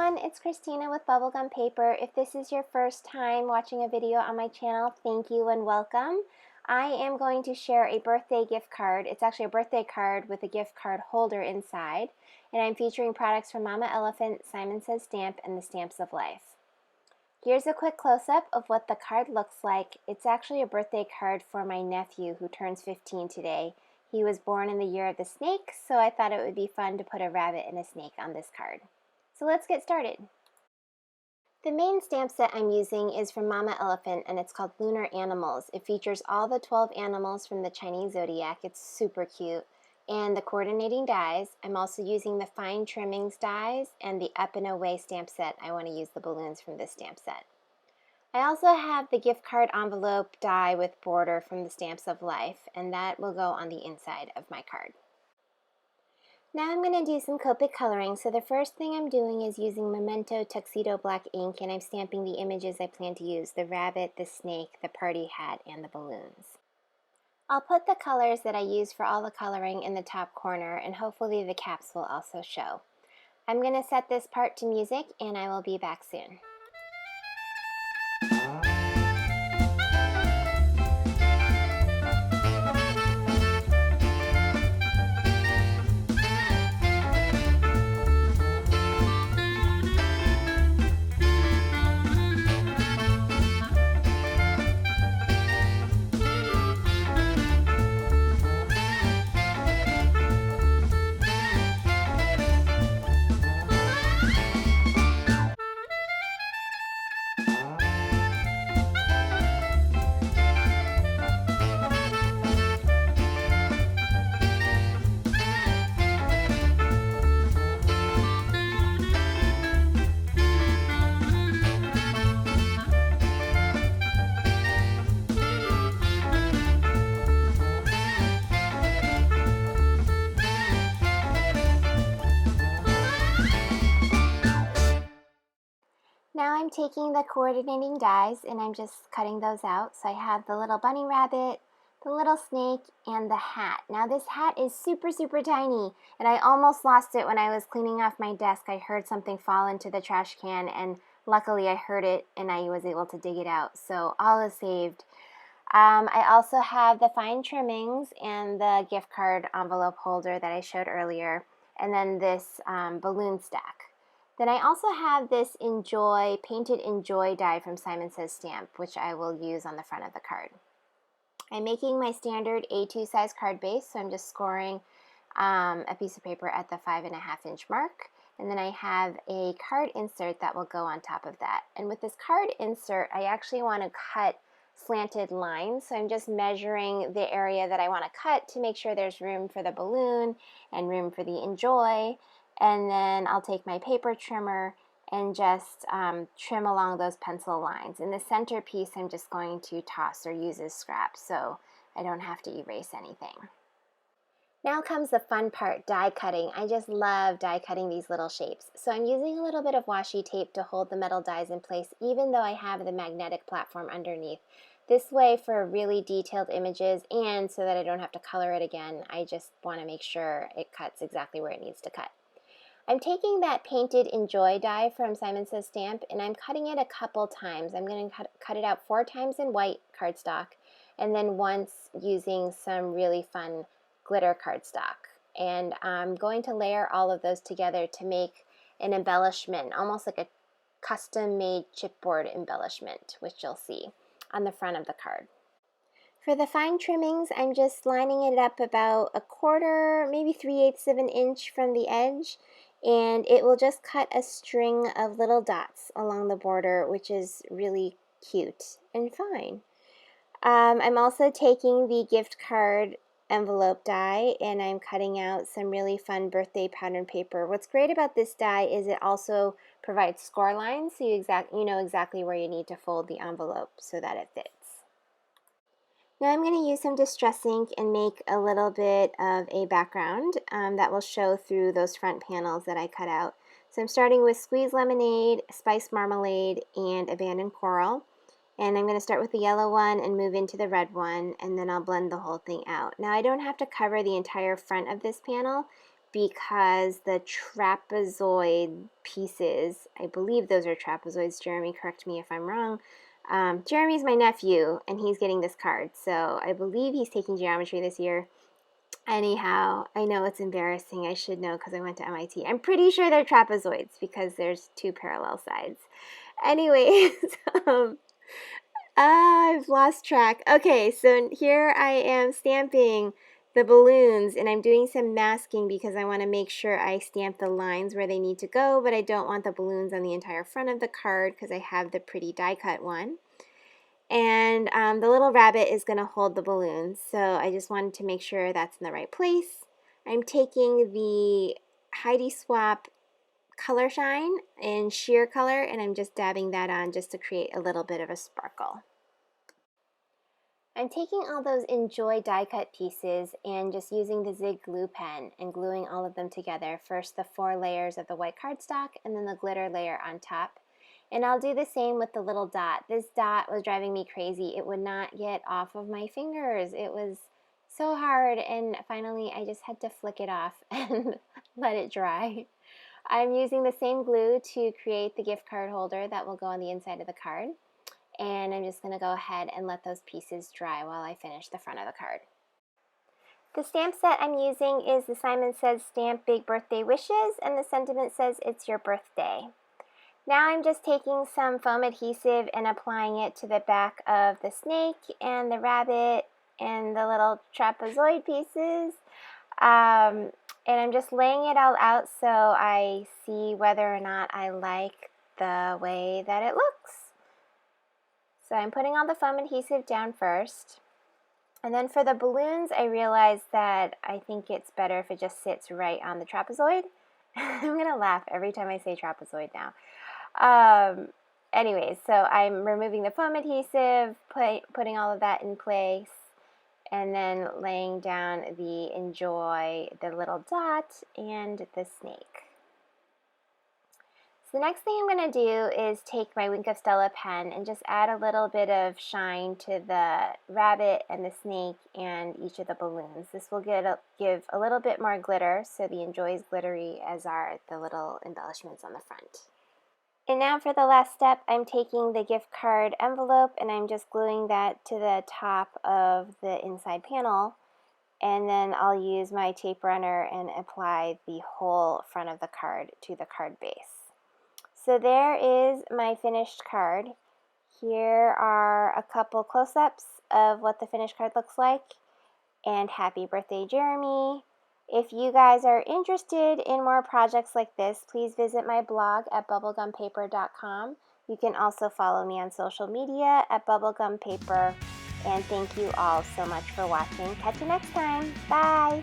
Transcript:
everyone, it's Christina with Bubblegum Paper. If this is your first time watching a video on my channel, thank you and welcome. I am going to share a birthday gift card. It's actually a birthday card with a gift card holder inside, and I'm featuring products from Mama Elephant, Simon Says Stamp, and the Stamps of Life. Here's a quick close-up of what the card looks like. It's actually a birthday card for my nephew who turns 15 today. He was born in the year of the snake, so I thought it would be fun to put a rabbit and a snake on this card. So let's get started. The main stamp set I'm using is from Mama Elephant, and it's called Lunar Animals. It features all the 12 animals from the Chinese zodiac. It's super cute. And the coordinating dies. I'm also using the fine trimmings dies and the up and away stamp set. I want to use the balloons from this stamp set. I also have the gift card envelope die with border from the Stamps of Life, and that will go on the inside of my card. Now I'm going to do some Copic coloring. So the first thing I'm doing is using Memento Tuxedo Black ink, and I'm stamping the images I plan to use: the rabbit, the snake, the party hat, and the balloons. I'll put the colors that I use for all the coloring in the top corner, and hopefully the caps will also show. I'm going to set this part to music, and I will be back soon. Now I'm taking the coordinating dies and I'm just cutting those out. So I have the little bunny rabbit, the little snake, and the hat. Now this hat is super tiny, and I almost lost it when I was cleaning off my desk. I heard something fall into the trash can, and luckily I heard it and I was able to dig it out. So all is saved. I also have the fine trimmings and the gift card envelope holder that I showed earlier, and then this balloon stack. Then I also have this Enjoy, painted Enjoy die from Simon Says Stamp, which I will use on the front of the card. I'm making my standard A2 size card base, so I'm just scoring a piece of paper at the 5.5 inch mark. And then I have a card insert that will go on top of that. And with this card insert, I actually want to cut slanted lines. So I'm just measuring the area that I want to cut to make sure there's room for the balloon and room for the Enjoy. And then I'll take my paper trimmer and just trim along those pencil lines. In the center piece, I'm just going to toss or use as scrap so I don't have to erase anything. Now comes the fun part, die cutting. I just love die cutting these little shapes. So I'm using a little bit of washi tape to hold the metal dies in place, even though I have the magnetic platform underneath. This way, for really detailed images and so that I don't have to color it again, I just want to make sure it cuts exactly where it needs to cut. I'm taking that painted Enjoy die from Simon Says Stamp, and I'm cutting it a couple times. I'm going to cut it out 4 times in white cardstock, and then once using some really fun glitter cardstock. And I'm going to layer all of those together to make an embellishment, almost like a custom-made chipboard embellishment, which you'll see on the front of the card. For the fine trimmings, I'm just lining it up about 1/4, maybe 3/8 of an inch from the edge, and it will just cut a string of little dots along the border, which is really cute and fine. I'm also taking the gift card envelope die, and I'm cutting out some really fun birthday pattern paper. What's great about this die is it also provides score lines, so you know exactly where you need to fold the envelope so that it fits. Now I'm going to use some distress ink and make a little bit of a background that will show through those front panels that I cut out. So I'm starting with Squeeze Lemonade, Spice Marmalade, and Abandoned Coral. And I'm going to start with the yellow one and move into the red one, and then I'll blend the whole thing out. Now I don't have to cover the entire front of this panel, because the trapezoid pieces, I believe those are trapezoids. Jeremy, correct me if I'm wrong. Jeremy's my nephew, and he's getting this card, so I believe he's taking geometry this year. Anyhow, I know it's embarrassing. I should know because I went to MIT. I'm pretty sure they're trapezoids because there's two parallel sides. Anyways, I've lost track. Okay, so here I am stamping the balloons, and I'm doing some masking because I want to make sure I stamp the lines where they need to go, but I don't want the balloons on the entire front of the card because I have the pretty die cut one. And the little rabbit is going to hold the balloons, so I just wanted to make sure that's in the right place. I'm taking the Heidi Swap Color Shine in sheer color, and I'm just dabbing that on just to create a little bit of a sparkle. I'm taking all those Enjoy die cut pieces and just using the Zig glue pen and gluing all of them together. First the 4 layers of the white cardstock and then the glitter layer on top. And I'll do the same with the little dot. This dot was driving me crazy. It would not get off of my fingers. It was so hard, and finally I just had to flick it off and let it dry. I'm using the same glue to create the gift card holder that will go on the inside of the card. And I'm just going to go ahead and let those pieces dry while I finish the front of the card. The stamp set I'm using is the Simon Says Stamp Big Birthday Wishes, and the sentiment says it's your birthday. Now I'm just taking some foam adhesive and applying it to the back of the snake and the rabbit and the little trapezoid pieces. And I'm just laying it all out so I see whether or not I like the way that it looks. So I'm putting all the foam adhesive down first. And then for the balloons, I realized that I think it's better if it just sits right on the trapezoid. I'm going to laugh every time I say trapezoid now. Anyways, so I'm removing the foam adhesive, putting all of that in place, and then laying down the Enjoy, the little dot, and the snake. So the next thing I'm going to do is take my Wink of Stella pen and just add a little bit of shine to the rabbit and the snake and each of the balloons. This will give a little bit more glitter, so the Enjoy is glittery, as are the little embellishments on the front. And now for the last step, I'm taking the gift card envelope and I'm just gluing that to the top of the inside panel. And then I'll use my tape runner and apply the whole front of the card to the card base. So there is my finished card. Here are a couple close-ups of what the finished card looks like. And happy birthday, Jeremy. If you guys are interested in more projects like this, please visit my blog at bubblegumpaper.com. You can also follow me on social media at bubblegumpaper. And thank you all so much for watching. Catch you next time. Bye!